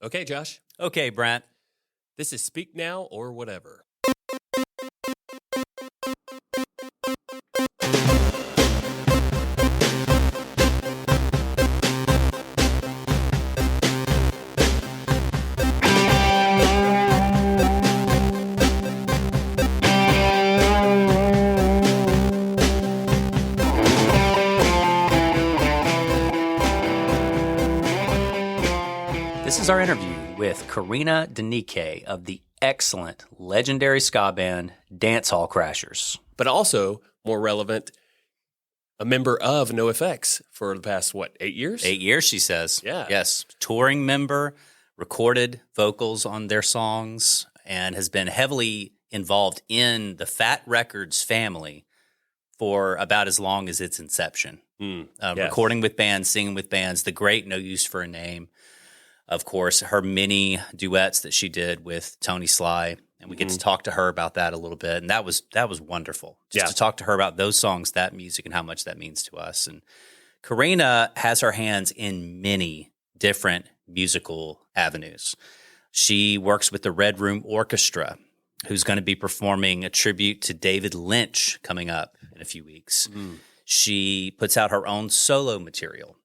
Okay, Josh. Okay, Brent. This is Speak Now or Whatever. This is our interview with Karina Deniké of the excellent, legendary ska band Dance Hall Crashers. But also, more relevant, a member of NOFX for the past, 8 years? 8 years, she says. Yeah. Yes. Touring member, recorded vocals on their songs, and has been heavily involved in the Fat Records family for about as long as its inception. Yes. Recording with bands, singing with bands, the great No Use for a Name. Of course, her many duets that she did with Tony Sly, and we get to talk to her about that a little bit, and that was wonderful. Just to talk to her about those songs, that music, and how much that means to us. And Karina has her hands in many different musical avenues. She works with the Red Room Orchestra, who's going to be performing a tribute to David Lynch coming up in a few weeks. She puts out her own solo material.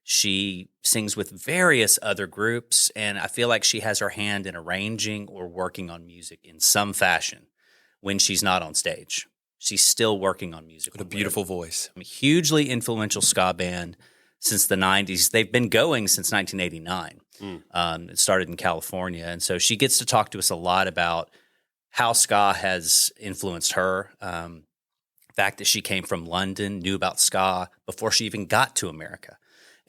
She sings with various other groups, and I feel like she has her hand in arranging or working on music in some fashion when she's not on stage. She's still working on music. What a beautiful voice. A hugely influential ska band since the 90s. They've been going since 1989. It started in California, and so she gets to talk to us a lot about how ska has influenced her. The fact that she came from London, knew about ska before she even got to America,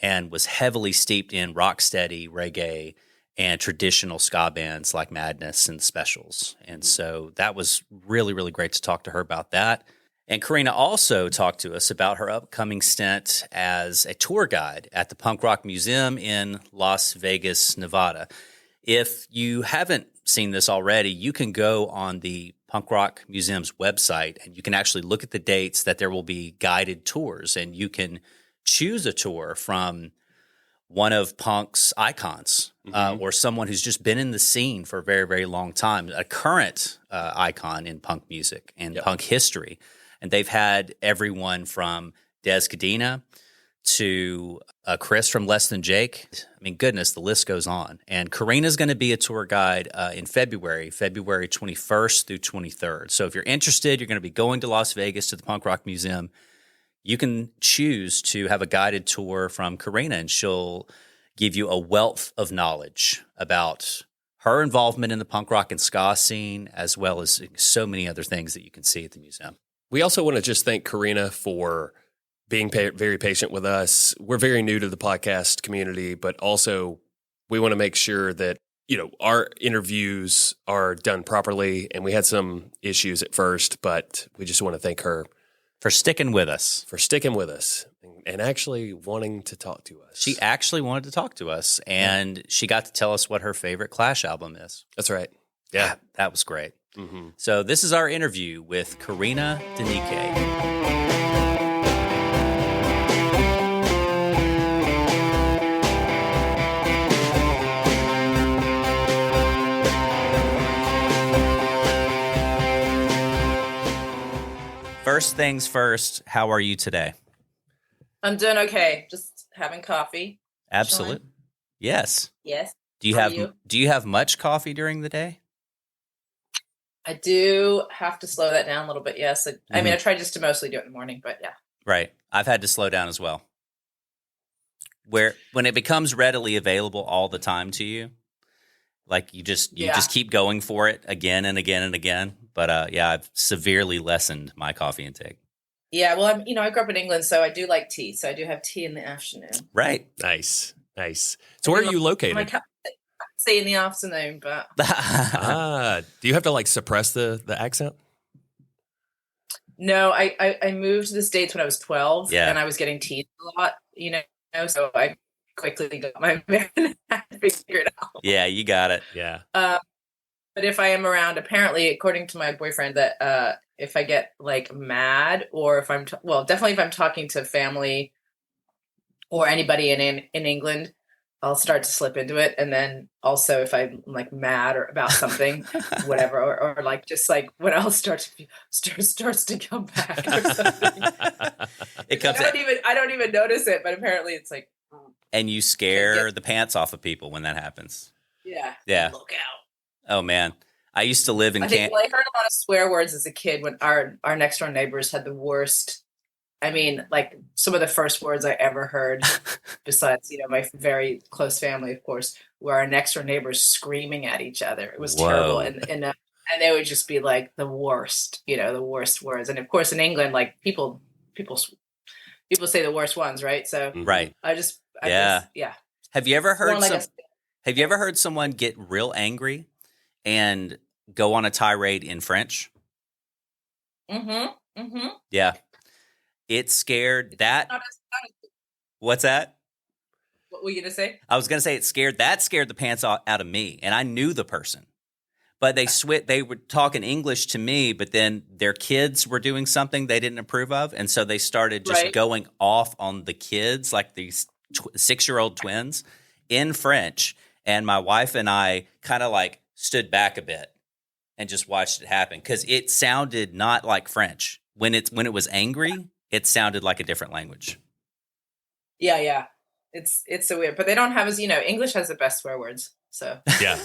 and was heavily steeped in rocksteady, reggae, and traditional ska bands like Madness and Specials. And so that was really, really great to talk to her about that. And Karina also talked to us about her upcoming stint as a tour guide at the Punk Rock Museum in Las Vegas, Nevada. If you haven't seen this already, you can go on the Punk Rock Museum's website and you can actually look at the dates that there will be guided tours, and you can choose a tour from one of punk's icons or someone who's just been in the scene for a very, very long time, a current icon in punk music and punk history. And they've had everyone from Des Cadena to Chris from Less Than Jake. I mean, goodness, the list goes on. And Karina's going to be a tour guide in February 21st through 23rd. So if you're interested, you're going to be going to Las Vegas to the Punk Rock Museum. You can choose to have a guided tour from Karina, and she'll give you a wealth of knowledge about her involvement in the punk rock and ska scene, as well as so many other things that you can see at the museum. We also want to just thank Karina for being very patient with us. We're very new to the podcast community, but also we want to make sure that, our interviews are done properly. And we had some issues at first, but we just want to thank her for sticking with us. And actually wanting to talk to us. She actually wanted to talk to us, and she got to tell us what her favorite Clash album is. That's right. Yeah. That was great. So this is our interview with Karina Deniké. First things first, how are you today? I'm doing okay. Just having coffee. Absolutely. Chilling. Yes. Yes. Do you have much coffee during the day? I do have to slow that down a little bit. Yes. I mean, I try just to mostly do it in the morning, but yeah. Right. I've had to slow down as well. When it becomes readily available all the time to you, like you just keep going for it again and again and again. But I've severely lessened my coffee intake. Yeah, well, I grew up in England, so I do like tea. So I do have tea in the afternoon. Right. Nice. So where are you located? I say in the afternoon, but do you have to suppress the accent? No, I moved to the States when I was 12, and I was getting teased a lot, so I quickly got my American accent figured out. Yeah, you got it. Yeah. But if I am around, apparently, according to my boyfriend, that if I get mad, or if I'm definitely if I'm talking to family or anybody in England, I'll start to slip into it. And then also if I'm like mad or about something, whatever, or like, just like when I'll starts to come back or something. It comes I don't even notice it, but apparently it's like, and you scare the pants off of people when that happens. Yeah. Yeah. Look out. Oh man. I used to live in I heard a lot of swear words as a kid when our next door neighbors had the worst. I mean, like some of the first words I ever heard, besides, my very close family, of course, were our next door neighbors screaming at each other. It was terrible. And they would just be like the worst, the worst words. And of course, in England, like people say the worst ones, right? So right. Yeah. Have you ever heard someone get real angry and go on a tirade in French? Mm-hmm. Mm-hmm. Yeah. It scared that. What's that? What were you going to say? I was going to say scared the pants out of me, and I knew the person. But they were talking English to me, but then their kids were doing something they didn't approve of, and so they started just going off on the kids, like these 6-year-old twins, in French. And my wife and I kind of like stood back a bit and just watched it happen because it sounded not like French. When it was angry, it sounded like a different language. Yeah. It's so weird, but they don't have English has the best swear words. So yeah,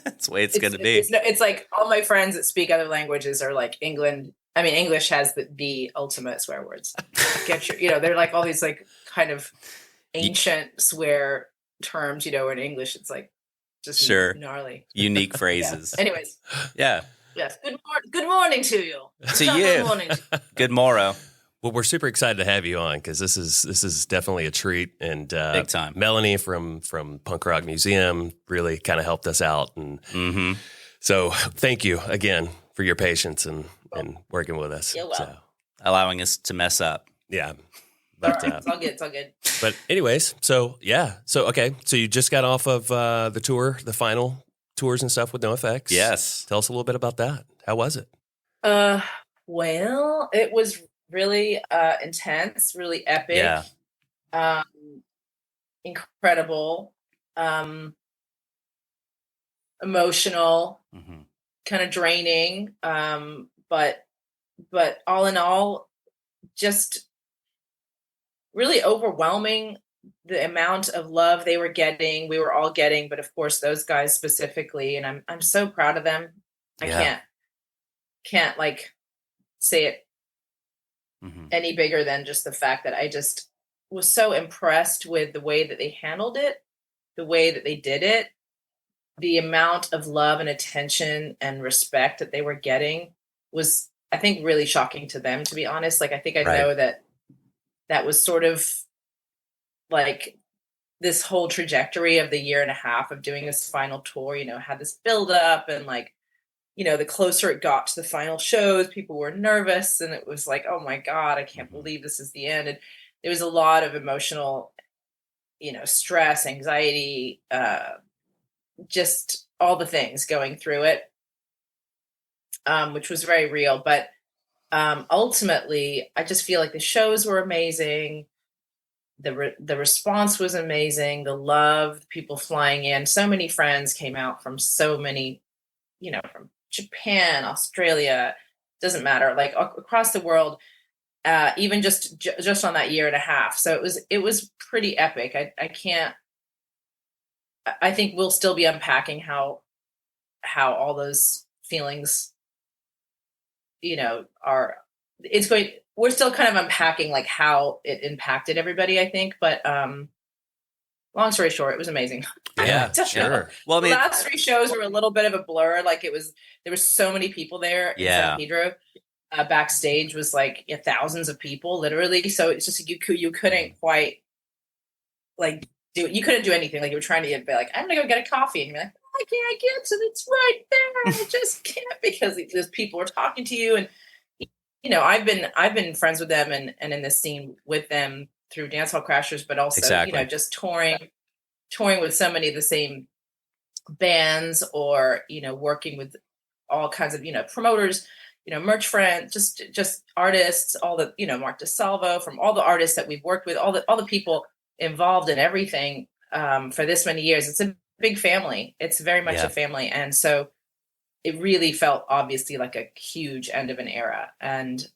that's the way it's going to be. It's like all my friends that speak other languages are like English has the ultimate swear words. They're like all these like kind of ancient swear terms, in English. It's like just gnarly. Unique phrases. Yeah. Anyways. Yeah. Yes. Good morning to you. To you. Good morning. Good morrow. Well, we're super excited to have you on because this is definitely a treat, and big time. Melanie from Punk Rock Museum really kind of helped us out, and so thank you again for your patience and working with us. You're welcome. Allowing us to mess up. Yeah, but it's all good. It's all good. But anyways, so okay, so you just got off of the tour, the final tours and stuff with NOFX. Yes, tell us a little bit about that. How was it? Well, it was really intense, really epic, incredible, emotional, kind of draining, but all in all, just really overwhelming, the amount of love we were all getting, but of course those guys specifically, and I'm so proud of them. I can't like say it any bigger than just the fact that I just was so impressed with the way that they handled it, the way that they did it, the amount of love and attention and respect that they were getting was, I think, really shocking to them, to be honest. Like, I think I know that was sort of like this whole trajectory of the year and a half of doing this final tour, had this build up, and like, the closer it got to the final shows, people were nervous, and it was like, oh my God, I can't believe this is the end. And there was a lot of emotional, stress, anxiety, just all the things going through it, which was very real. But ultimately, I just feel like the shows were amazing. The response was amazing. The love, the people flying in. So many friends came out from so many, from Japan, Australia, doesn't matter, like across the world, even just on that year and a half. So it was pretty epic. I think we'll still be unpacking how all those feelings, we're still kind of unpacking like how it impacted everybody, I think. But long story short, it was amazing. Yeah, sure. Well, I mean, the last 3 shows were a little bit of a blur. Like there was so many people there in San Pedro. Backstage was like thousands of people, literally. So it's just you couldn't quite like you couldn't do anything. Like you were trying to be like, I'm gonna go get a coffee, and you're like, I can't get to it's right there. I just can't, because those people are talking to you. And I've been friends with them and in this scene with them through Dance Hall Crashers, but also just touring with so many of the same bands, or working with all kinds of promoters, merch friends, just artists, all the Mark DeSalvo, from all the artists that we've worked with, all the people involved in everything. for this many years. It's a big family. It's very much a family. And so it really felt obviously like a huge end of an era. And,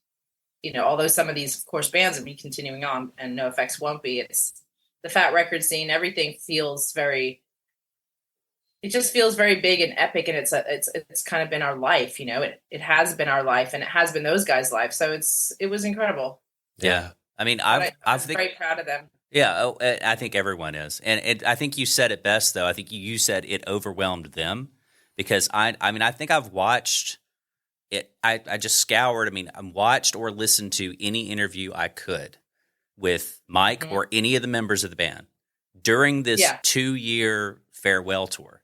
although some of these, of course, bands will be continuing on and NOFX won't be, it's the Fat record scene, everything feels it just feels very big and epic. And it's kind of been our life, it has been our life, and it has been those guys' life. So it was incredible. Yeah. I mean, I'm very proud of them. Yeah, I think everyone is. And I think you said it best, though. I think you said it overwhelmed them, because I think I've watched it. I just scoured. I watched or listened to any interview I could with Mike or any of the members of the band during this 2-year farewell tour.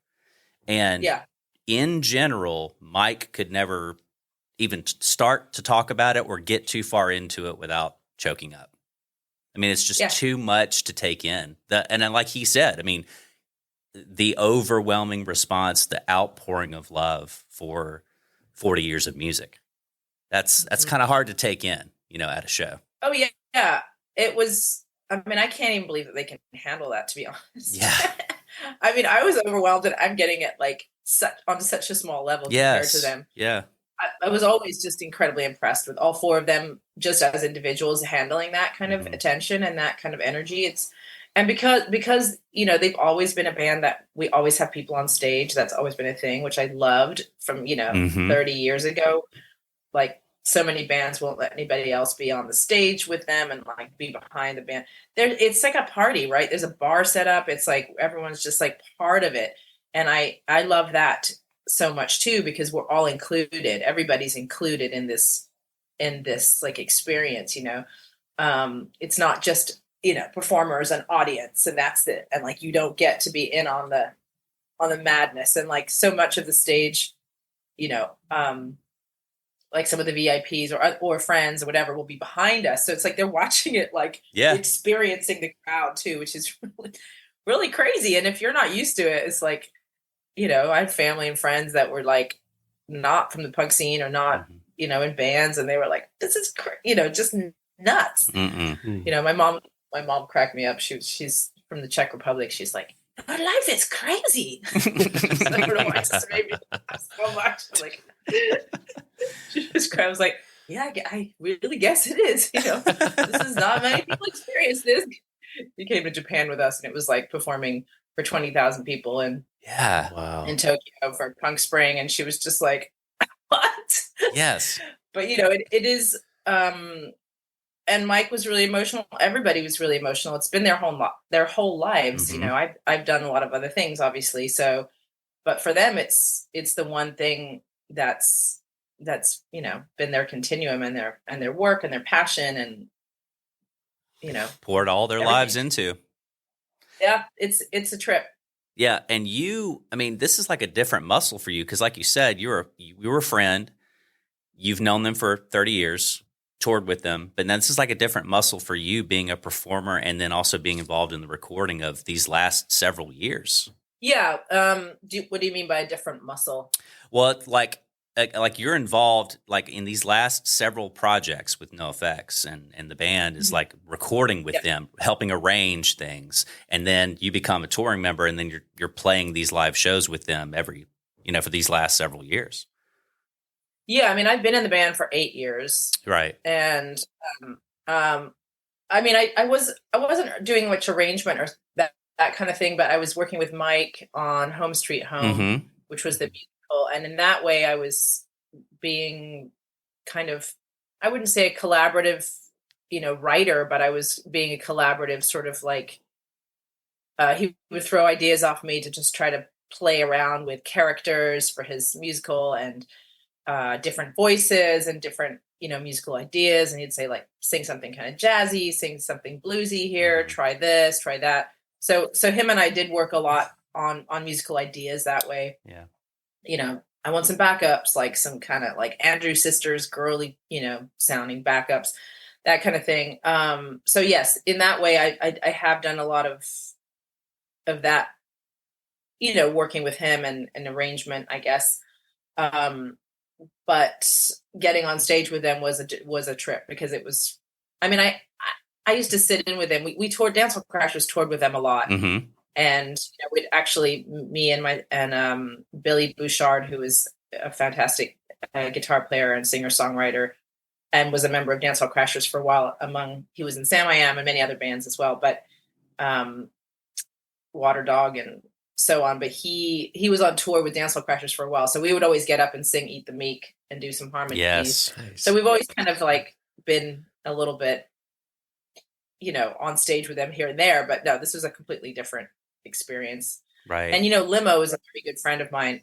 And in general, Mike could never even start to talk about it or get too far into it without choking up. It's just too much to take in. And then, like he said, the overwhelming response, the outpouring of love for 40 years of music. That's kind of hard to take in, at a show. Oh, yeah. Yeah. It was, I can't even believe that they can handle that, to be honest. Yeah. I was overwhelmed, and I'm getting it on such a small level compared to them. Yeah. I was always just incredibly impressed with all 4 of them, just as individuals, handling that kind of attention and that kind of energy. Because they've always been a band that we always have people on stage. That's always been a thing, which I loved from 30 years ago. Like, so many bands won't let anybody else be on the stage with them and be behind the band. It's like a party, right? There's a bar set up. It's like everyone's just part of it, and I love that so much too, because we're all included. Everybody's included in this experience. It's not just performers and audience, and that's it. And you don't get to be in on the madness, and so much of the stage, some of the VIPs or friends or whatever will be behind us. So it's they're watching it, experiencing the crowd too, which is really, really crazy. And if you're not used to it, it's I had family and friends that were not from the punk scene or not, in bands. And they were this is, just nuts. My mom cracked me up. She's from the Czech Republic. She's like, "Our life is crazy." I don't know why it just made me laugh so much. She just cried. I was like, "Yeah, I really guess it is. This is not many people experience this." He came to Japan with us, and it was performing for 20,000 people in Tokyo for Punk Spring, and she was just like, "What?" Yes, but it is. And Mike was really emotional. Everybody was really emotional. It's been their whole lives. I've done a lot of other things, obviously. So, but for them, it's the one thing that's been their continuum and their work and their passion, and poured all their lives into. Yeah, it's a trip. Yeah, and this is like a different muscle for you, because, like you said, you were a friend. You've known them for 30 years. Toured with them, but then this is like a different muscle for you, being a performer and then also being involved in the recording of these last several years. Yeah. What do you mean by a different muscle? Well, like you're involved in these last several projects with NOFX, and the band is recording with them, helping arrange things, and then you become a touring member, and then you're playing these live shows with them for these last several years. Yeah, I've been in the band for 8 years, right? And I wasn't doing much arrangement or that kind of thing, but I was working with Mike on Home Street Home, which was the musical, and in that way, I was being kind of, I wouldn't say a collaborative, writer, but I was being a collaborative sort of he would throw ideas off me to just try to play around with characters for his musical and. Different voices and different, musical ideas. And he'd say sing something kind of jazzy, sing something bluesy here, try this, try that. So him and I did work a lot on musical ideas that way. Yeah. I want some backups, some kind of Andrew Sisters, girly, sounding backups, that kind of thing. So yes, in that way, I have done a lot of that, working with him and arrangement, I guess. But getting on stage with them was a trip, because it was, I used to sit in with them. We toured, Dancehall Crashers toured with them a lot. And we'd actually, me and Billy Bouchard, who was a fantastic guitar player and singer-songwriter, and was a member of Dancehall Crashers for a while. He was in Sam I Am and many other bands as well, but Water Dog and so on. But he was on tour with Dancehall Crashers for a while, so we would always get up and sing "Eat the Meek" and do some harmonies. Yes. So we've always kind of like been a little bit, on stage with them here and there. But no, this was a completely different experience. Right. And Limo is a very good friend of mine.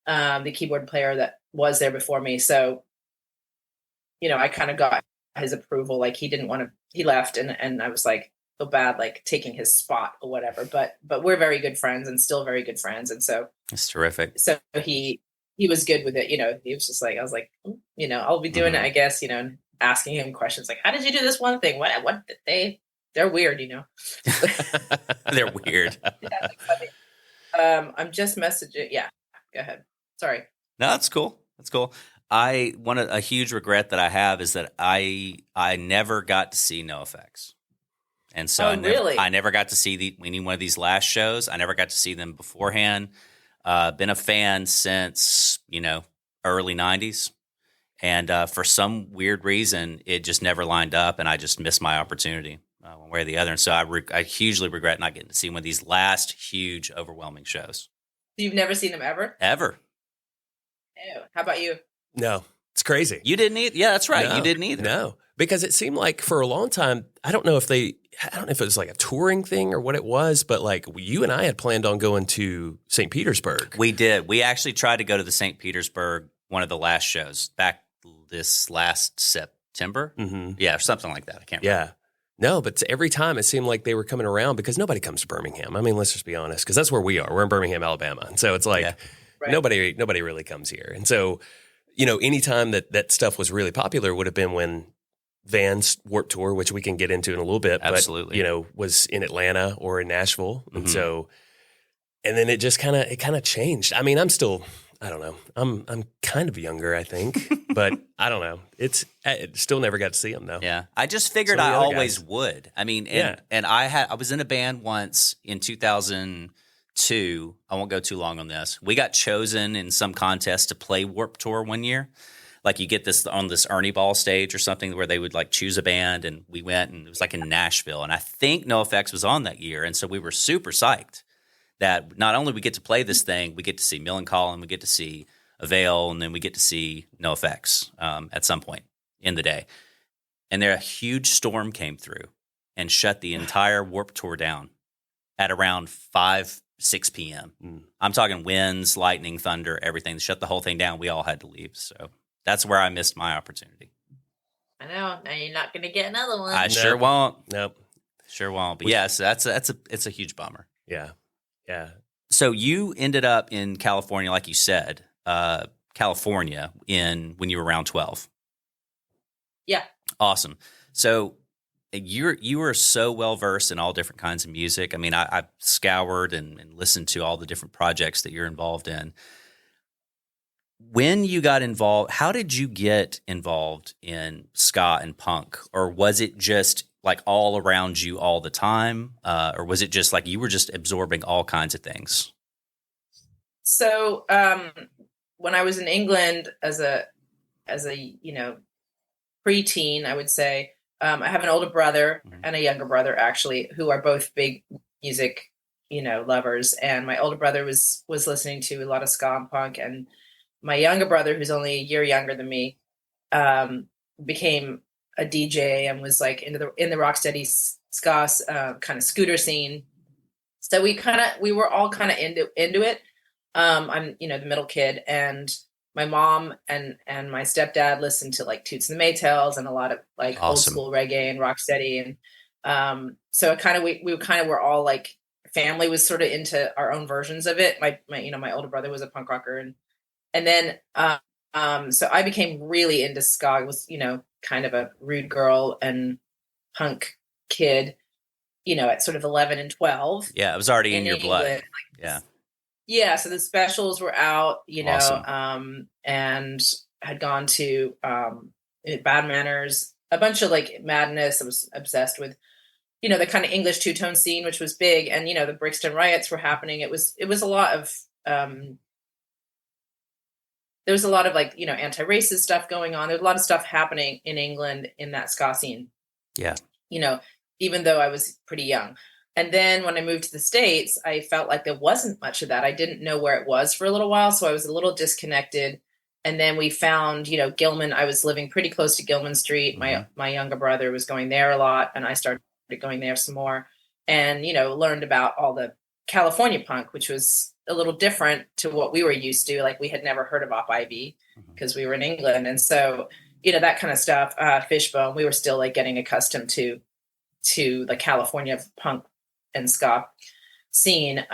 The keyboard player that was there before me. So, I kind of got his approval. Like he left, and I was like, feel bad, like taking his spot or whatever. But we're very good friends and still very good friends. And so it's terrific. So he was good with it. He was just like, I was like, I'll be doing it, I guess, asking him questions like, how did you do this one thing? What did they're weird, They're weird. Yeah, I'm just messaging. Yeah. Go ahead. Sorry. No, that's cool. That's cool. A huge regret that I have is that I never got to see NOFX. And so I never got to see any one of these last shows. I never got to see them beforehand. Been a fan since, early 90s. And for some weird reason, it just never lined up, and I just missed my opportunity one way or the other. And so I hugely regret not getting to see one of these last huge, overwhelming shows. You've never seen them ever? Ever. Ew. How about you? No, it's crazy. You didn't either? Yeah, that's right. No, you didn't either. No, because it seemed like for a long time, I don't know if it was like a touring thing or what it was, but like you and I had planned on going to St. Petersburg. We did. We actually tried to go to the St. Petersburg, one of the last shows back this last September. Mm-hmm. Yeah, or something like that. I can't remember. Yeah. No, but every time it seemed like they were coming around because nobody comes to Birmingham. I mean, let's just be honest, because that's where we are. We're in Birmingham, Alabama. And so it's like nobody really comes here. And so, any time that stuff was really popular would have been when Van's Warped Tour, which we can get into in a little bit, absolutely, but, was in Atlanta or in Nashville. And so, and then it just kind of changed. I mean, I don't know. I'm kind of younger, I think, but I don't know. It still never got to see them though. Yeah, I just figured I always would. I mean, and I was in a band once in 2002. I won't go too long on this. We got chosen in some contest to play Warped Tour one year. Like you get this on this Ernie Ball stage or something where they would like choose a band, and we went, and it was like in Nashville, and I think NOFX was on that year, and so we were super psyched that not only we get to play this thing, we get to see Millencolin, we get to see Avail, and then we get to see NOFX at some point in the day. And a huge storm came through and shut the entire Warped Tour down at around 6 p.m. I'm talking winds, lightning, thunder, everything. They shut the whole thing down. We all had to leave. So that's where I missed my opportunity. I know. Now you're not going to get another one. I sure won't. Nope. Sure won't. But yes, it's a huge bummer. Yeah. Yeah. So you ended up in California, like you said, California when you were around 12. Yeah. Awesome. So you are so well versed in all different kinds of music. I mean, I've scoured and listened to all the different projects that you're involved in. When you got involved, how did you get involved in ska and punk? Or was it just like all around you all the time? Or was it just like you were just absorbing all kinds of things? So when I was in England as a preteen, I would say, I have an older brother and a younger brother actually, who are both big music, lovers. And my older brother was listening to a lot of ska and punk, and my younger brother, who's only a year younger than me, became a DJ and was like in the rocksteady ska kind of scooter scene. So we were all kind of into it. I'm the middle kid, and my mom and my stepdad listened to like Toots and the Maytals and a lot of like old school reggae and rocksteady, and so we were all like family was sort of into our own versions of it. My older brother was a punk rocker, and then so I became really into ska. I was kind of a rude girl and punk kid, at sort of 11 and 12. Yeah, it was already in your blood. Like, yeah. Yeah, so the specials were out, Awesome. And had gone to Bad Manners, a bunch of like Madness I was obsessed with. the kind of English two-tone scene, which was big, and the Brixton riots were happening. It was a lot of there was a lot of anti-racist stuff going on. There's a lot of stuff happening in England in that ska scene. Yeah. Even though I was pretty young. And then when I moved to the States, I felt like there wasn't much of that. I didn't know where it was for a little while, so I was a little disconnected. And then we found, Gilman. I was living pretty close to Gilman Street. My younger brother was going there a lot, and I started going there some more, and learned about all the California punk, which was a little different to what we were used to. Like, we had never heard of Op Ivy because we were in England, and so that kind of stuff. Fishbone. We were still getting accustomed to the California punk and ska scene.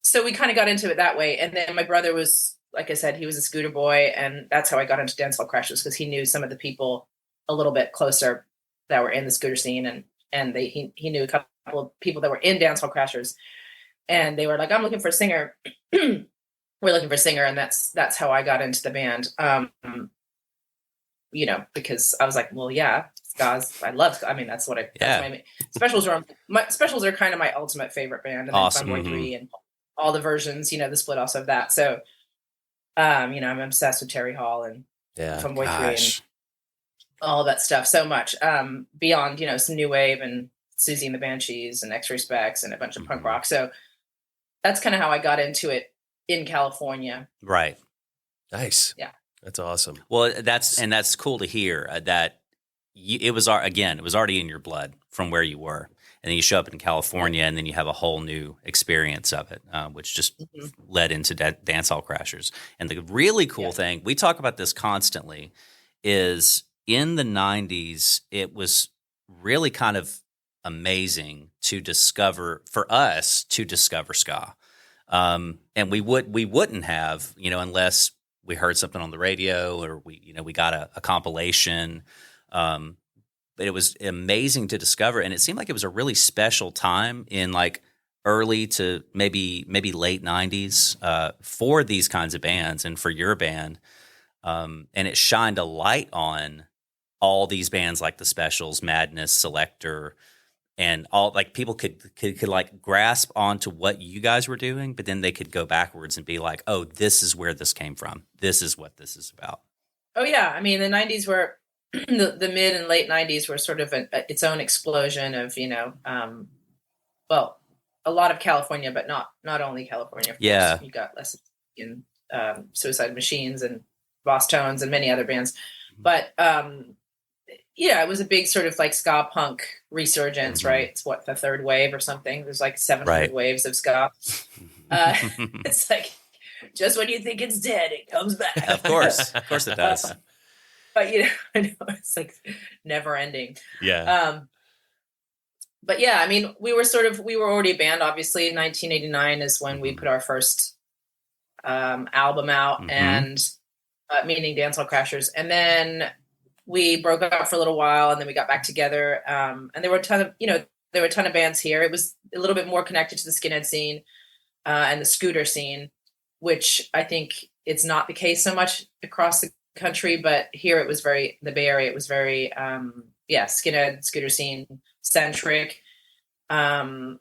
So we kind of got into it that way. And then my brother was, like I said, he was a scooter boy, and that's how I got into Dancehall Crashers, because he knew some of the people a little bit closer that were in the scooter scene, and he knew a couple of people that were in Dancehall Crashers, and they were like, "I'm looking for a singer." We're looking for a singer, and that's how I got into the band. Because I was like, well, yeah, Ska's, I love ska. I mean, that's what that's my Specials are kind of my ultimate favorite band. And awesome. then Funboy 3 and all the versions, the split offs of that. So, I'm obsessed with Terry Hall and Funboy 3 and all that stuff so much. Beyond, some new wave and Susie and the Banshees and X-Ray Specs and a bunch of punk rock. So that's kind of how I got into it in California. Right. Nice. Yeah. That's awesome. Well, that's cool to hear that it was already in your blood from where you were. And then you show up in California, and then you have a whole new experience of it, which just led into Dancehall Crashers. And the really cool thing, we talk about this constantly, is in the 90s, it was really kind of amazing for us to discover ska. And we wouldn't have, unless we heard something on the radio, or we got a compilation. But it was amazing to discover, and it seemed like it was a really special time in early to maybe late 90s for these kinds of bands and for your band. And it shined a light on all these bands like the Specials, Madness, Selector, and all people could grasp onto what you guys were doing, but then they could go backwards and be like, oh, this is where this came from. This is what this is about. Oh yeah. I mean, the 90s were the mid and late 90s were sort of its own explosion of, well, a lot of California, but not only California. Of course. You got Less in Suicide Machines and Boss Tones and many other bands. But it was a big sort of ska punk resurgence, right? It's the third wave or something. There's 700 waves of ska. It's just when you think it's dead, it comes back. Of course it does. But I know it's never ending. Yeah. But yeah, I mean, we were already a band. Obviously, 1989 is when we put our first album out, and meaning Dancehall Crashers, and then we broke up for a little while, and then we got back together. And there were a ton of bands here. It was a little bit more connected to the skinhead scene and the scooter scene, which I think it's not the case so much across the country, but here it was the Bay Area, it was very skinhead scooter scene centric. A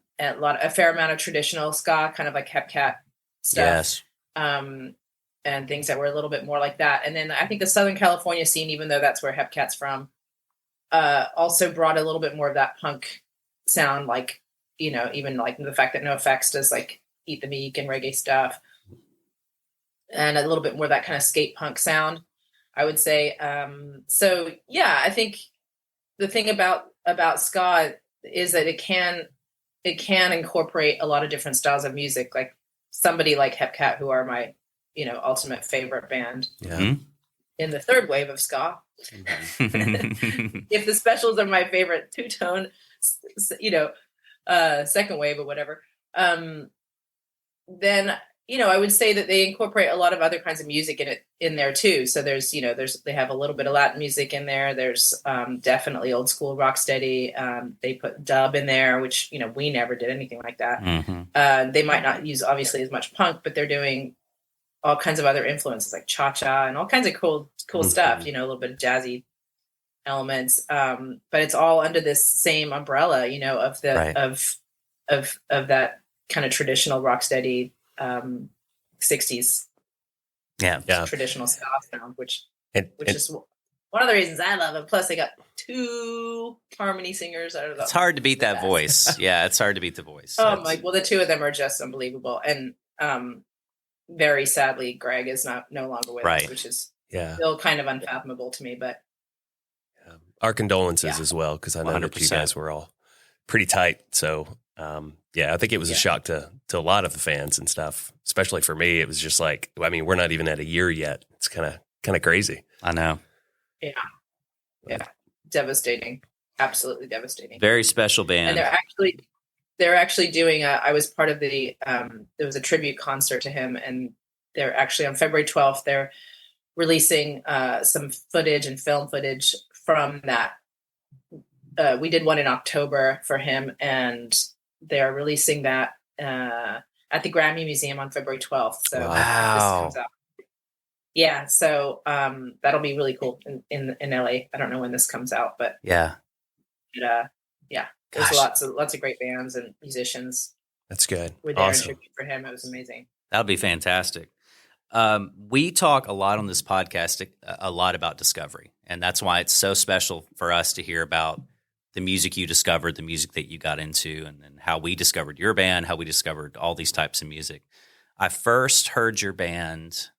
fair amount of traditional ska, kind of like Hepcat stuff. Yes. And things that were a little bit more like that. And then I think the Southern California scene, even though that's where Hepcat's from, also brought a little bit more of that punk sound, even the fact that NOFX does Eat the Meek and reggae stuff, and a little bit more of that kind of skate punk sound, I would say. So yeah, I think the thing about ska is that it can incorporate a lot of different styles of music. Like somebody like Hepcat, who are my ultimate favorite band in the third wave of ska. If the Specials are my favorite two-tone, second wave or whatever, then I would say that they incorporate a lot of other kinds of music in there too. So they have a little bit of Latin music in there. There's definitely old school rocksteady. They put dub in there, which we never did anything like that. They might not use obviously as much punk, but they're doing all kinds of other influences like cha-cha and all kinds of cool stuff, a little bit of jazzy elements, but it's all under this same umbrella, of the Right. of that kind of traditional rocksteady 60s traditional ska sound, which is one of the reasons I love it. Plus, they got 2 harmony singers. It's hard to beat that voice. Yeah, it's hard to beat the voice. Well, the 2 of them are just unbelievable, and very sadly, Greg is no longer with us, which is still kind of unfathomable to me. But our condolences as well, because I know 100%. That you guys were all pretty tight. So I think it was a shock to a lot of the fans and stuff. Especially for me, it was just like, I mean, we're not even at a year yet. It's kind of crazy. I know. Yeah, devastating, absolutely devastating. Very special band, and they're actually doing. I was part of the. There was a tribute concert to him, and they're actually on February 12th. They're releasing some footage and film footage from that. We did one in October for him, and they're releasing that at the Grammy Museum on February 12th. So wow. This comes out. Yeah, so that'll be really cool in LA. I don't know when this comes out, but there's lots of great bands and musicians. That's good. We're there in tribute for him. It was amazing. That would be fantastic. We talk a lot on this podcast, a lot about discovery, and that's why it's so special for us to hear about the music you discovered, the music that you got into, and then how we discovered your band, how we discovered all these types of music. I first heard your band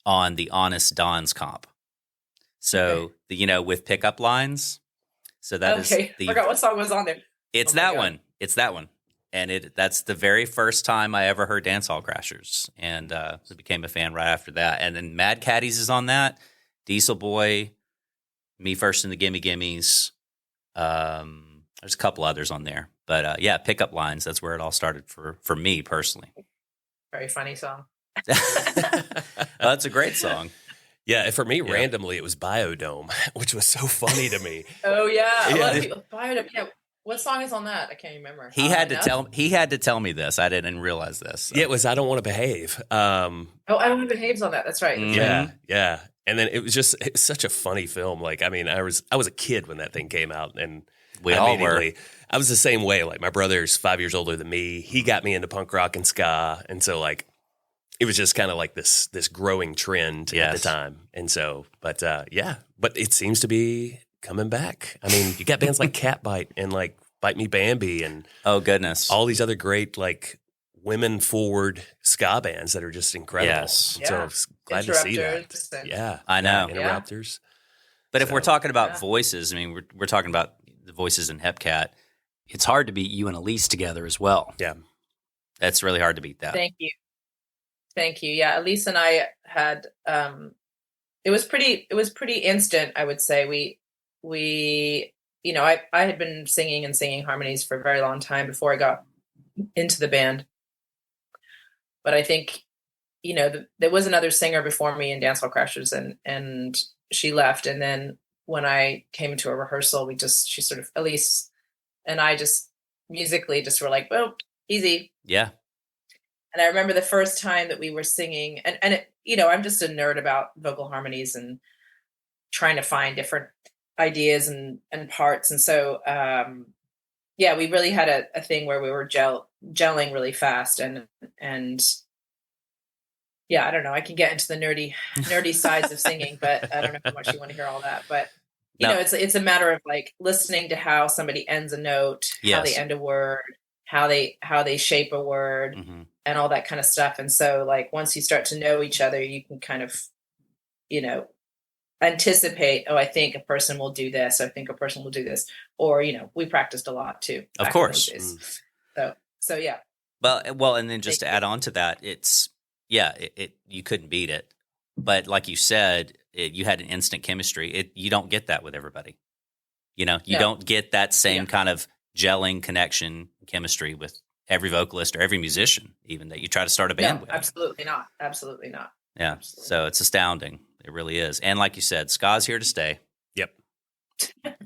on the Honest Don's comp. So, with pickup lines. So that is I forgot what song was on there. It's that one. It's that one. And that's the very first time I ever heard Dancehall Crashers. And so became a fan right after that. And then Mad Caddies is on that. Diesel Boy, Me First and the Gimme Gimmes. There's a couple others on there. But pickup lines, that's where it all started for me personally. Very funny song. That's a great song. Yeah, for me, randomly, it was Biodome, which was so funny to me. Oh, yeah. A lot of people, Biodome, what song is on that? I can't remember. He had to tell me this. I didn't realize this. So. Yeah, it was I Don't Want to Behave. I Don't Want to Behave's on that. That's right. Yeah. And then it's such a funny film. Like, I mean, I was a kid when that thing came out, and we all were. I was the same way. Like, my brother's 5 years older than me. He got me into punk rock and ska, and so like it was just kind of like this growing trend at the time. And so, but it seems to be coming back. I mean, you got bands like Catbite and like Bite Me Bambi and oh goodness, all these other great like women forward ska bands that are just incredible. Yes, so I was glad to see that. Yeah, I know. Interrupters. But if we're talking about voices, I mean, we're talking about the voices in Hepcat. It's hard to beat you and Elise together as well. Yeah, that's really hard to beat that. Thank you. Yeah, Elise and I had it was pretty instant, I would say. We I had been singing harmonies for a very long time before I got into the band. But I think there was another singer before me in Dancehall Crashers, and she left, and then when I came into a rehearsal, she sort of, Elise and I just musically just were like, well, easy. Yeah. And I remember the first time that we were singing, and it, I'm just a nerd about vocal harmonies and trying to find different ideas and parts. And so, we really had a thing where we were gelling really fast. And I don't know, I can get into the nerdy sides of singing, but I don't know how much you want to hear all that. But, it's a matter of like listening to how somebody ends a note, how they end a word, how they shape a word, and all that kind of stuff. And so like once you start to know each other, you can kind of, anticipate, I think a person will do this. I think a person will do this. Or, we practiced a lot too. Of course. So yeah. Well, and then just to add on to that, it's, you couldn't beat it. But like you said, you had an instant chemistry. You don't get that with everybody. You don't get that same kind of gelling connection, chemistry with every vocalist or every musician, even that you try to start a band with. Absolutely not. Absolutely not. Yeah. Absolutely. So it's astounding. It really is. And like you said, ska's here to stay. Yep.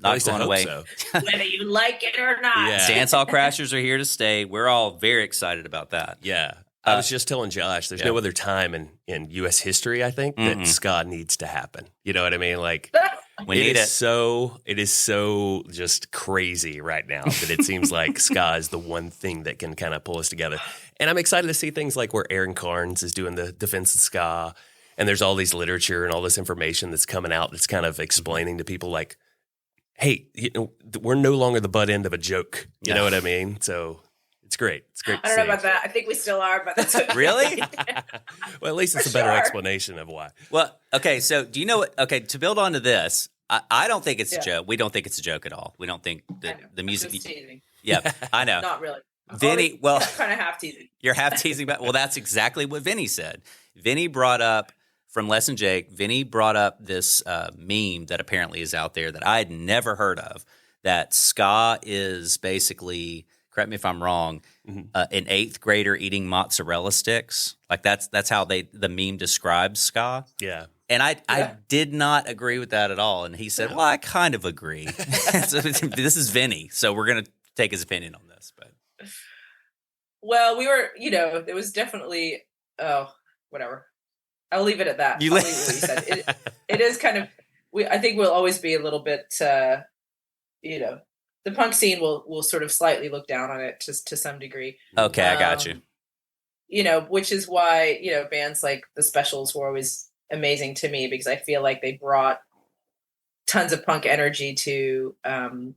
Not going away. So. Whether you like it or not. Yeah. Dancehall Crashers are here to stay. We're all very excited about that. Yeah. I was just telling Josh, there's no other time in U.S. history, I think, that ska needs to happen. You know what I mean? Like, We need it. It is so just crazy right now that it seems like ska is the one thing that can kind of pull us together. And I'm excited to see things like where Aaron Carnes is doing the defense of ska, and there's all these literature and all this information that's coming out that's kind of explaining to people like, hey, we're no longer the butt end of a joke. You know what I mean? So it's great. It's great. I don't know about that. I think we still are, but that's okay. Really? Well, at least it's a better explanation of why. Well, okay. So do you know what? Okay, to build onto this, I don't think it's a joke. We don't think it's a joke at all. We don't think that the music. Just teasing. Yeah, I know. Not really. Vinny, well, kind of half teasing. You're half teasing about. Well, that's exactly what Vinny said. Vinny brought up from Les and Jake. Vinny brought up this meme that apparently is out there that I had never heard of. That ska is basically, correct me if I'm wrong, an 8th grader eating mozzarella sticks. Like that's how the meme describes ska. Yeah. And I did not agree with that at all. And he said, well, I kind of agree. So this is Vinny. So we're going to take his opinion on this. But well, we were, it was definitely, whatever. I'll leave it at that. I'll leave what you said. It is kind of, I think we'll always be a little bit, the punk scene will sort of slightly look down on it to some degree. Okay, I got you. Which is why, bands like the Specials were always amazing to me, because I feel like they brought tons of punk energy to, and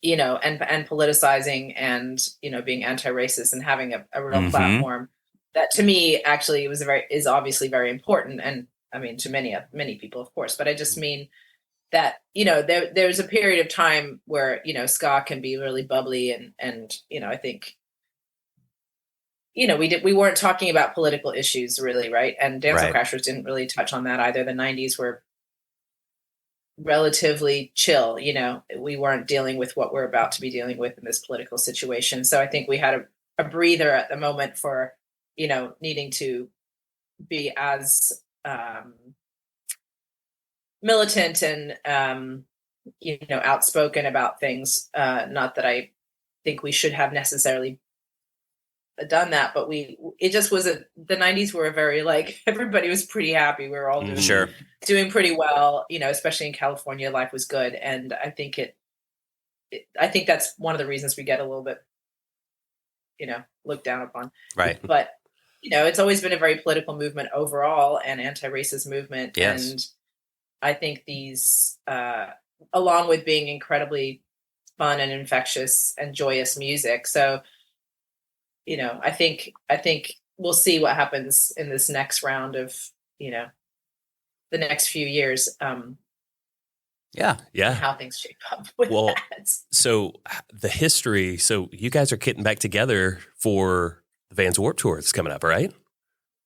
politicizing and, being anti-racist and having a real platform that to me actually is obviously very important. And I mean, to many people, of course, but I just mean that, there's a period of time where, ska can be really bubbly and, I think, we weren't talking about political issues really. Right. And Dancehall Crashers didn't really touch on that either. The 90s were relatively chill. We weren't dealing with what we're about to be dealing with in this political situation. So I think we had a breather at the moment for, needing to be as, militant and, outspoken about things. Not that I think we should have necessarily done that, but it just was the 90s were very everybody was pretty happy. We were all doing pretty well, especially in California, life was good. And I think I think that's one of the reasons we get a little bit, looked down upon. Right. But, it's always been a very political movement overall and anti-racist movement. Yes. And I think these, along with being incredibly fun and infectious and joyous music. So, I think we'll see what happens in this next round of, the next few years. Yeah. How things shape up with that. So the history, so you guys are getting back together for the Vans Warped Tour that's coming up, right?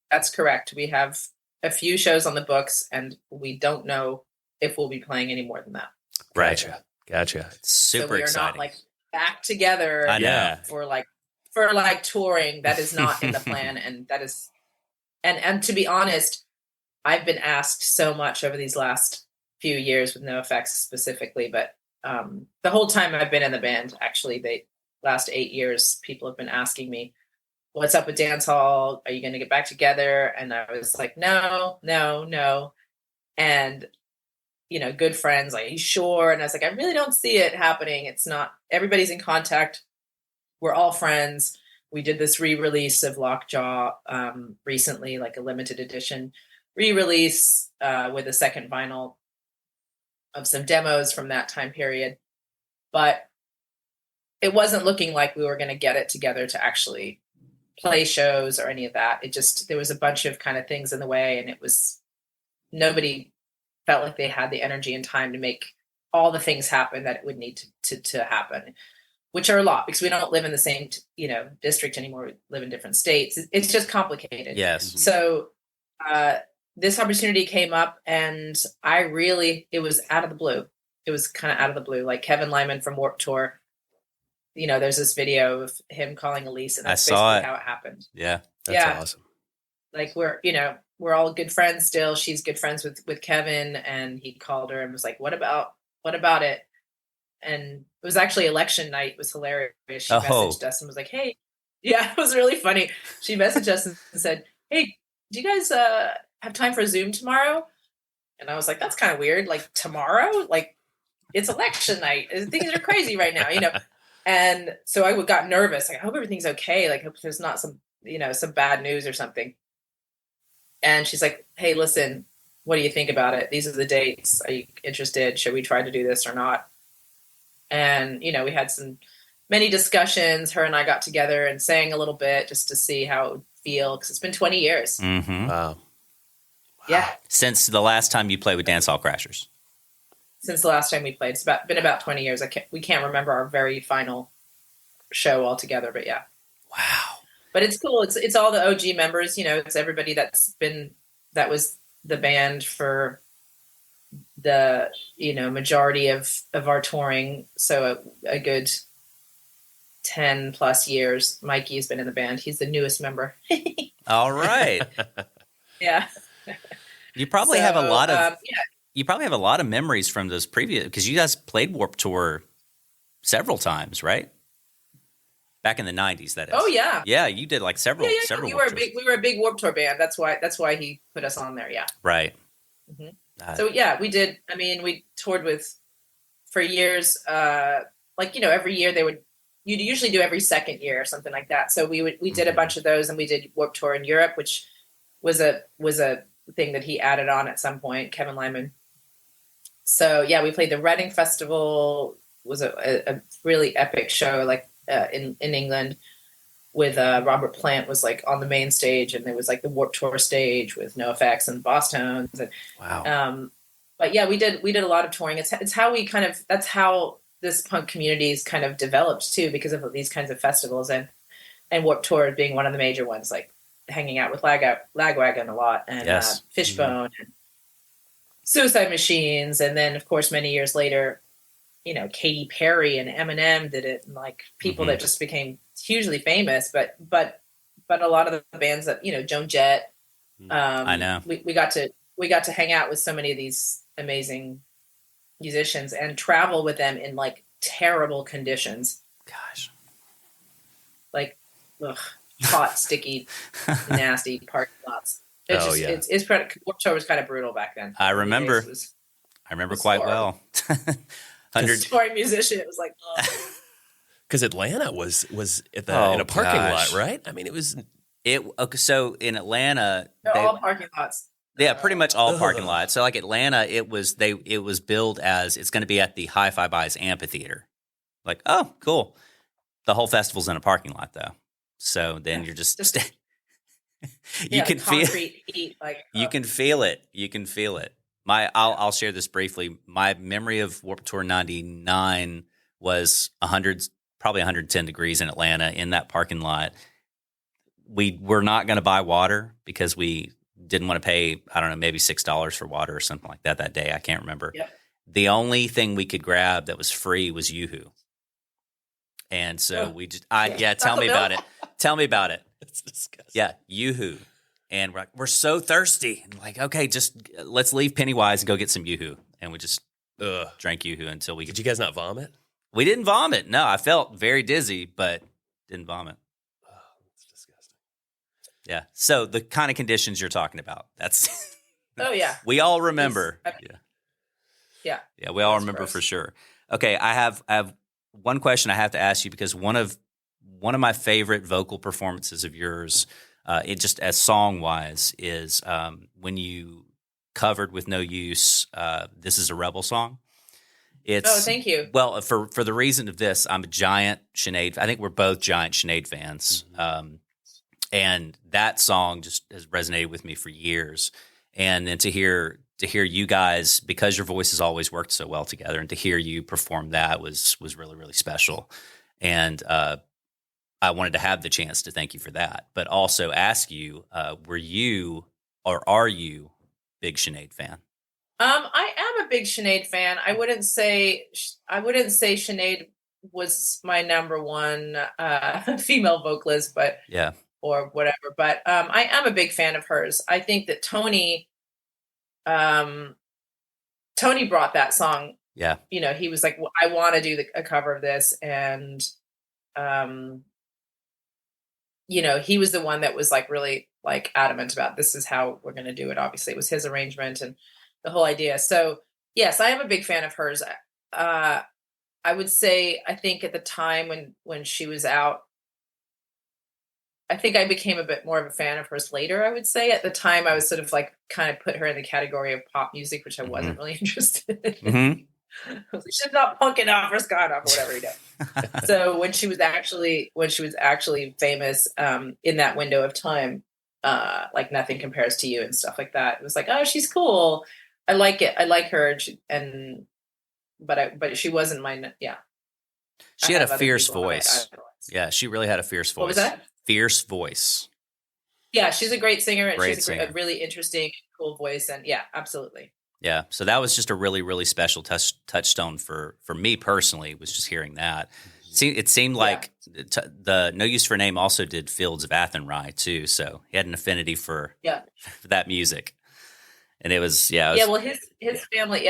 That's correct. We have a few shows on the books and we don't know if we'll be playing any more than that. Right. Gotcha. Super so we are exciting. Not back together I know. for touring. That is not in the plan. And that is, and to be honest, I've been asked so much over these last few years with NOFX specifically, but the whole time I've been in the band, actually, the last 8 years, people have been asking me, what's up with dance hall? Are you going to get back together? And I was like, no. And, good friends, like, are you sure? And I was like, I really don't see it happening. It's not, everybody's in contact. We're all friends. We did this re-release of Lockjaw recently, like a limited edition re-release with a second vinyl of some demos from that time period. But it wasn't looking like we were going to get it together to actually play shows or any of that. There was a bunch of kind of things in the way, and nobody felt like they had the energy and time to make all the things happen that it would need to happen, which are a lot because we don't live in the same, district anymore. We live in different states. It's just complicated. Yes. So, this opportunity came up and it was out of the blue. It was kind of out of the blue. Like Kevin Lyman from Warped Tour, there's this video of him calling Elise, and that's basically how it happened. Yeah. That's awesome. Like we're all good friends still. She's good friends with Kevin, and he called her and was like, what about it? And it was actually election night. It was hilarious. She messaged us and was like, hey, yeah, it was really funny. She messaged us and said, hey, do you guys have time for Zoom tomorrow? And I was like, that's kind of weird. Like tomorrow, like it's election night. Things are crazy right now, And so I got nervous. Like, I hope everything's okay. Like, I hope there's not some, some bad news or something. And she's like, hey, listen, what do you think about it? These are the dates. Are you interested? Should we try to do this or not? And, we had many discussions. Her and I got together and sang a little bit just to see how it would feel. Because it's been 20 years. Mm-hmm. Wow. Yeah. Since the last time you played with Dance Hall Crashers. Since the last time we played. It's been about 20 years. We can't remember our very final show altogether, but yeah. Wow. But it's cool. It's all the OG members, it's everybody that was the band for the, majority of our touring. So a good 10 plus years. Mikey has been in the band. He's the newest member. All right. Yeah. You probably have a lot of you probably have a lot of memories from those previous, because you guys played Warped Tour several times, right? Back in the 90s, that is. Oh yeah. Yeah, you did like several. We were a big Warped Tour band. That's why he put us on there. Yeah. Right. Mm-hmm. So yeah, we did. I mean, we toured for years. Every year you'd usually do every second year or something like that. So we did a bunch of those, and we did Warped Tour in Europe, which was a thing that he added on at some point, Kevin Lyman. So yeah, we played the Reading Festival. Was a really epic show, like in England, with Robert Plant was like on the main stage, and there was like the Warped Tour stage with NOFX and Boss Tones. And, wow. But yeah, we did a lot of touring. It's how that's how this punk community is kind of developed too, because of these kinds of festivals, and Warped Tour being one of the major ones, like hanging out with Lagwagon a lot, and yes. Fishbone, and Suicide Machines, and then of course many years later, Katy Perry and Eminem did it, and like people that just became hugely famous. But a lot of the bands that Joan Jett, I know we got to hang out with so many of these amazing musicians and travel with them in like terrible conditions. Gosh, like hot, sticky, nasty parking lots. It's Warped Tour was kind of brutal back then. I remember quite well. 100 touring musician. It was like, because Atlanta was in a parking lot, right? I mean, so in Atlanta, they're all parking lots. Yeah, pretty much all parking lots. So like Atlanta, it was billed as it's going to be at the Hi-Fi Buys amphitheater. Like, oh, cool. The whole festival's in a parking lot though. So then you're just you can feel heat, like you can feel it. You can feel it. I'll share this briefly. My memory of Warped Tour 99 was probably 110 degrees in Atlanta in that parking lot. We were not going to buy water because we didn't want to pay, I don't know, maybe $6 for water or something like that day. I can't remember. Yep. The only thing we could grab that was free was Yoo-Hoo. And so we just, tell me about it. Tell me about it. It's disgusting. Yeah, Yoo-Hoo. And we're so thirsty. And like, okay, just let's leave Pennywise and go get some Yoo-Hoo. And we just drank Yoo-Hoo until we could. Did you guys not vomit? We didn't vomit. No, I felt very dizzy, but didn't vomit. Oh, that's disgusting. Yeah. So the kind of conditions you're talking about, that's. Oh, yeah. We all remember. Yeah. Yeah, we all remember for sure. Okay, I have one question I have to ask you, because one of my favorite vocal performances of yours, it just as song wise, is when you covered with No Use. This Is a Rebel song. Thank you. Well, for the reason of this, I'm a giant Sinead. I think we're both giant Sinead fans, and that song just has resonated with me for years. And then to hear you guys, because your voices always worked so well together, and to hear you perform that was really, really special. And I wanted to have the chance to thank you for that, but also ask you, were you or are you a big Sinead fan? I am a big Sinead fan. I wouldn't say Sinead was my number one female vocalist, but yeah, or whatever. But I am a big fan of hers. I think that Tony brought that song. Yeah, he was like, well, I want to do a cover of this, and he was the one that was like really like adamant about this is how we're going to do it. Obviously, it was his arrangement, and the whole idea. So yes, I am a big fan of hers. I would say, I think at the time when she was out, I think I became a bit more of a fan of hers later, I would say. At the time, I was sort of like kind of put her in the category of pop music, which I wasn't really interested in. Mm-hmm. She's not punk enough or ska enough or whatever you do. So when she was actually famous, in that window of time, like Nothing Compares to You and stuff like that, it was like, oh, she's cool. I like it. I like her. But she wasn't my, yeah. She had a fierce voice. Yeah, she really had a fierce voice. What was that? Fierce voice. Yeah, she's a great singer, and Great she's singer. a really interesting, cool voice, and yeah, absolutely. Yeah, so that was just a really, really special touchstone for me personally, was just hearing that. It seemed like the No Use for a Name also did Fields of Athenry too, so he had an affinity for that music. And it was, well, his family,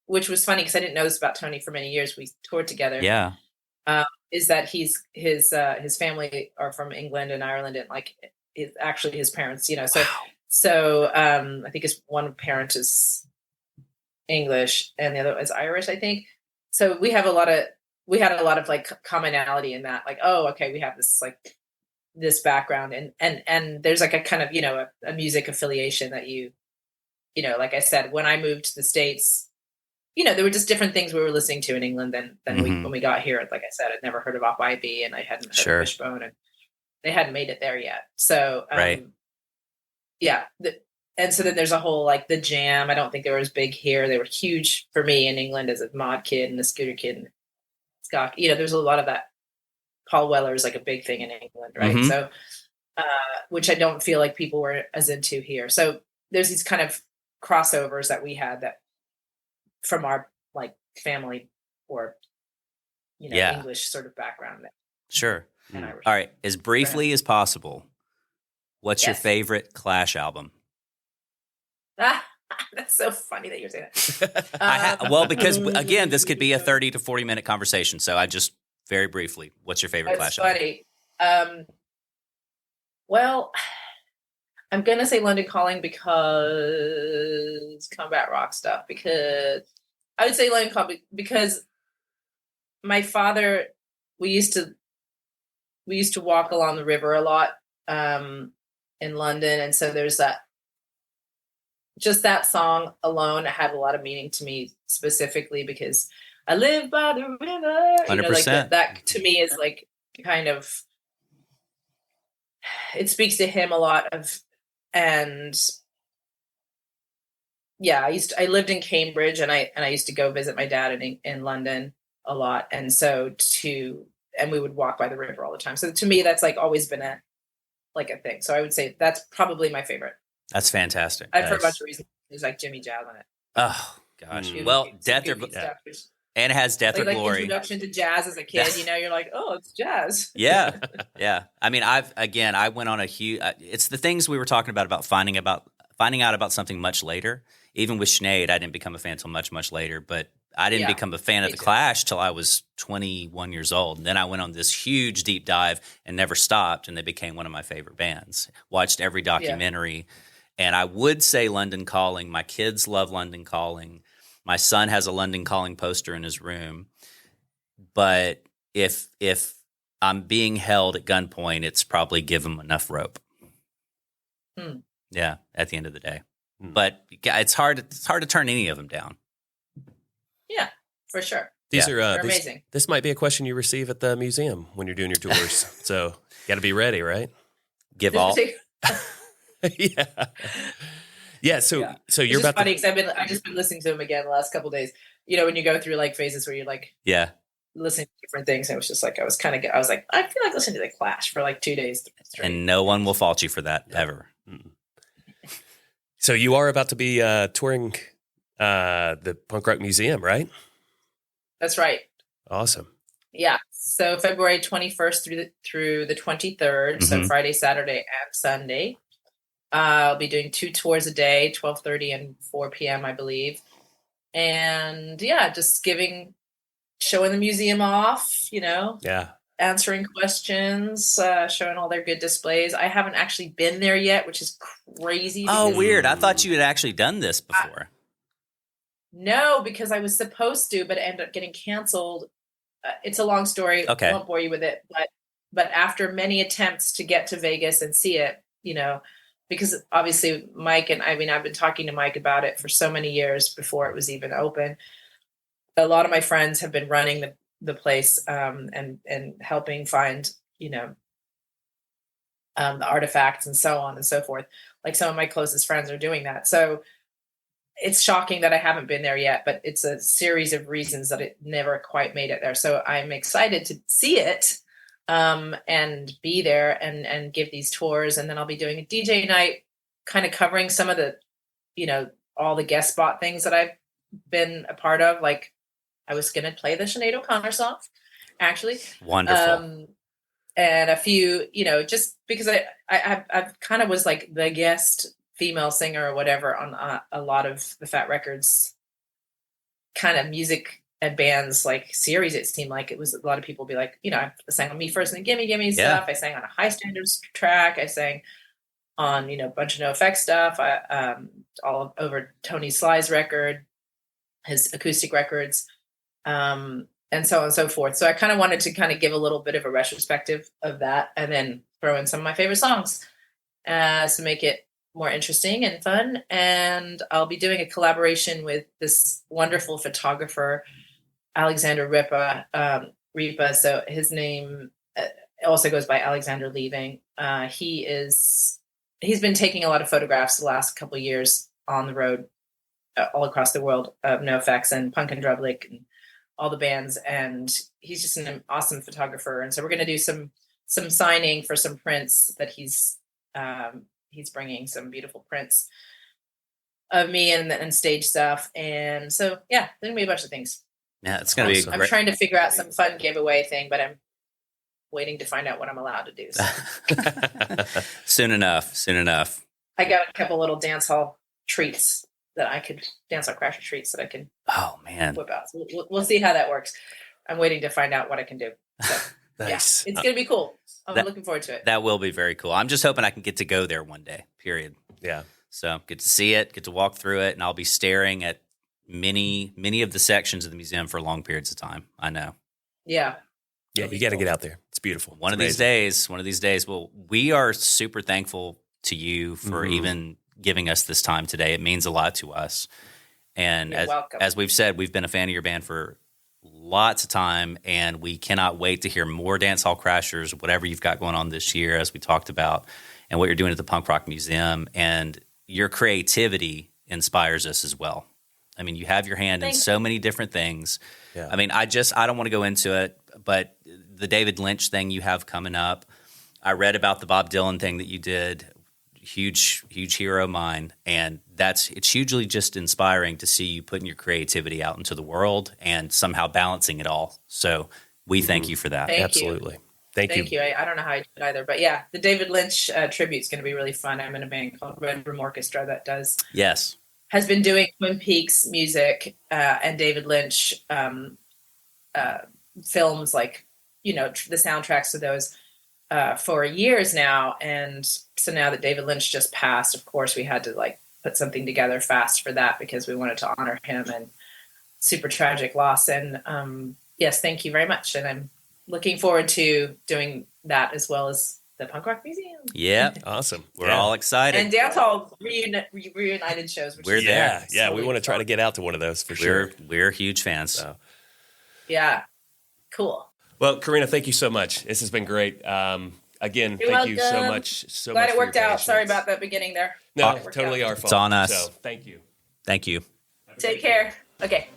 which was funny because I didn't know this about Tony for many years. We toured together. Yeah. Is that his family are from England and Ireland, and like actually his parents, so wow. So I think his one parent is English and the other is Irish, I think. So we had a lot of like commonality in that, like, oh, okay, we have this like this background, and there's like a kind of a music affiliation that like I said, when I moved to the States, there were just different things we were listening to in England than when we got here. Like I said, I'd never heard of Op IB, and I hadn't heard of Fishbone, and they hadn't made it there yet. So, right. And so then there's a whole, like, the Jam. I don't think they were as big here. They were huge for me in England as a mod kid and a scooter kid. And Scott, there's a lot of that. Paul Weller is like a big thing in England, right? Mm-hmm. So, which I don't feel like people were as into here. So there's these kind of crossovers that we had that from our like family or English sort of background. Sure. And Irish. All right, as briefly as possible, what's your favorite Clash album? That's so funny that you're saying that. Well, because again, this could be a 30 to 40 minute conversation. So I just very briefly, what's your favorite Clash album? Well, I'm going to say London Calling because combat rock stuff, because I would say London Calling because my father, we used to walk along the river a lot in London. And so there's just that song alone had a lot of meaning to me specifically because I live by the river. 100%. That to me is like kind of, it speaks to him a lot and yeah, I lived in Cambridge and I used to go visit my dad in London a lot. And so and we would walk by the river all the time. So to me, that's like always been a thing. So I would say that's probably my favorite. That's fantastic. I've heard a bunch of reasons. There's like Jimmy Jazz on it. Oh gosh. Well, Death or and it has Death or Glory. Introduction to jazz as a kid, you're like, oh, it's jazz. Yeah. Yeah. I mean, I went on a huge, it's the things we were talking about finding out about something much later. Even with Sinead, I didn't become a fan until much, much later, but I didn't become a fan of the Clash till I was 21 years old. And then I went on this huge deep dive and never stopped. And they became one of my favorite bands. Watched every documentary. And I would say London Calling. My kids love London Calling. My son has a London Calling poster in his room. But if I'm being held at gunpoint, it's probably Give 'Em Enough Rope. Yeah, at the end of the day. But it's hard to turn any of them down. Yeah, for sure. They're amazing. This might be a question you receive at the museum when you're doing your tours. So got to be ready, right? Give all. Yeah. So you're about funny because I've just been listening to them again the last couple of days. When you go through like phases where you're like listening to different things, and it was just like I was like I feel like listening to the Clash for like 2 days straight. And no one will fault you for that ever. So you are about to be touring the Punk Rock Museum, right? That's right. Awesome. Yeah. So February 21st through the 23rd. So Friday, Saturday, and Sunday. I'll be doing 2 tours a day, 12:30 and 4 p.m., I believe. And just showing the museum off, Yeah. answering questions, showing all their good displays. I haven't actually been there yet, which is crazy. Oh, weird. I thought you had actually done this before. No, because I was supposed to, but it ended up getting canceled. It's a long story. Okay. I won't bore you with it, but after many attempts to get to Vegas and see it, because obviously Mike and I've been talking to Mike about it for so many years before it was even open. A lot of my friends have been running the place and helping find, the artifacts and so on and so forth. Like some of my closest friends are doing that. So it's shocking that I haven't been there yet, but it's a series of reasons that it never quite made it there. So I'm excited to see it and be there and give these tours. And then I'll be doing a DJ night, kind of covering some of the, all the guest spot things that I've been a part of. Like I was going to play the Sinead O'Connor song, actually. Wonderful. And a few, just because I kind of was like the guest female singer or whatever on a lot of the Fat Records kind of music and bands like series. It seemed like it was a lot of people be like, I sang on Me First and Gimme stuff. I sang on a High Standards track. I sang on, a bunch of NOFX stuff. All over Tony Sly's record, his acoustic records, and so on and so forth. So I kind of wanted to kind of give a little bit of a retrospective of that and then throw in some of my favorite songs to make it more interesting and fun. And I'll be doing a collaboration with this wonderful photographer, Alexander Ripa. So his name also goes by Alexander Leaving. He's been taking a lot of photographs the last couple of years on the road all across the world of NOFX and Punk and Drublick and all the bands. And he's just an awesome photographer. And so we're going to do some signing for some prints that he's bringing, some beautiful prints of me and stage stuff. And so, yeah, there's going to be a bunch of things. Yeah, it's going to be I'm trying to figure out some fun giveaway thing, but I'm waiting to find out what I'm allowed to do. So. Soon enough. I got a couple little dance hall treats that I could, dance hall crasher treats that I can whip out. So we'll see how that works. I'm waiting to find out what I can do. So, nice. Yeah, it's going to be cool. I'm looking forward to it. That will be very cool. I'm just hoping I can get to go there one day, period. Yeah. So get to see it, get to walk through it, and I'll be staring at many of the sections of the museum for long periods of time. I know. Yeah. Yeah, you got to get out there. It's beautiful. One of these days. Well, we are super thankful to you for even giving us this time today. It means a lot to us. And as we've said, we've been a fan of your band for lots of time, and we cannot wait to hear more Dance Hall Crashers, whatever you've got going on this year, as we talked about, and what you're doing at the Punk Rock Museum. And your creativity inspires us as well. I mean, you have your hand in so many different things. Yeah. I mean, I don't want to go into it, but the David Lynch thing you have coming up, I read about the Bob Dylan thing that you did, huge hero of mine, and it's hugely just inspiring to see you putting your creativity out into the world and somehow balancing it all. So we thank you for that. Absolutely. Thank you. I don't know how I did it either, but yeah, the David Lynch tribute is going to be really fun. I'm in a band called Red Room Orchestra that has been doing Twin Peaks music and David Lynch films, like, the soundtracks to those for years now. And so now that David Lynch just passed, of course, we had to put something together fast for that because we wanted to honor him, and super tragic loss. And yes, thank you very much. And I'm looking forward to doing that as well as the Punk Rock Museum. Yeah. Awesome. We're all excited. And Dance Hall reunited shows. We're there. Yeah, we want to try to get out to one of those for sure. We're huge fans. So. Yeah. Cool. Well, Karina, thank you so much. This has been great. Again, thank you so much. Glad it worked out. Sorry about that beginning there. No, totally our fault. It's on us. So, thank you. Thank you. Take care. Okay.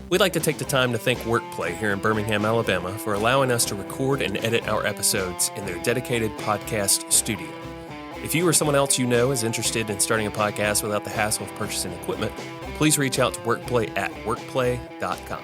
We'd like to take the time to thank Workplay here in Birmingham, Alabama, for allowing us to record and edit our episodes in their dedicated podcast studio. If you or someone else you know is interested in starting a podcast without the hassle of purchasing equipment, please reach out to Workplay at workplay.com.